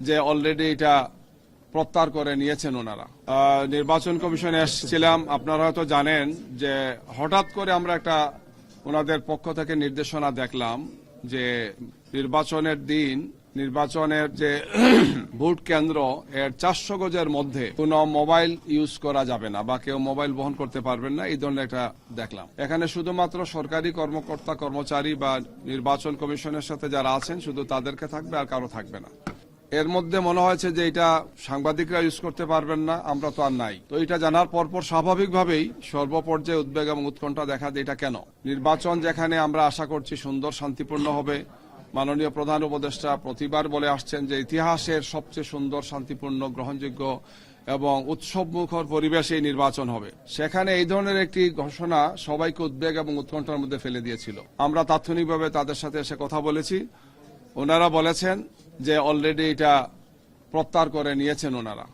যে অলরেডি এটা প্রত্যাহার করে নিয়েছেন ওনারা। নির্বাচন কমিশনে এসেছিলাম, আপনারা হয়তো জানেন যে হঠাৎ করে আমরা একটা ওনাদের পক্ষ থেকে নির্দেশনা দেখলাম যে নির্বাচনের দিন নির্বাচনের যে ভোট কেন্দ্র এর 400 গজের মধ্যে কোনো মোবাইল ইউজ করা যাবে না বা কেউ মোবাইল বহন করতে পারবেন না, এই ধরনের একটা দেখলাম। এখানে শুধুমাত্র সরকারি কর্মকর্তা কর্মচারী বা নির্বাচন কমিশনের সাথে যারা আছেন শুধু তাদেরকে থাকবে, আর কারো থাকবে না। এর মধ্যে মনে হয়েছে যে এটা সাংবাদিকরা ইউজ করতে পারবেন না, আমরা তো আর নাই। তো এটা জানার পরপর স্বাভাবিকভাবেই সর্বপর্যায়ে উদ্বেগ এবং উৎকণ্ঠা দেখা দেয়, এটা কেন? নির্বাচন যেখানে আমরা আশা করছি সুন্দর শান্তিপূর্ণ হবে, মাননীয় প্রধান উপদেষ্টা প্রতিবার বলে আসছেন যে ইতিহাসের সবচেয়ে সুন্দর শান্তিপূর্ণ গ্রহণযোগ্য এবং উৎসবমুখর পরিবেশে নির্বাচন হবে, সেখানে এই ধরনের একটি ঘোষণা সবাইকে উদ্বেগ এবং উৎকণ্ঠার মধ্যে ফেলে দিয়েছিল। আমরা তাৎক্ষণিকভাবে তাদের সাথে এসে কথা বলেছি, ওনারা বলেছেন যে অলরেডি এটা প্রত্যাহার করে নিয়েছেন ওনারা।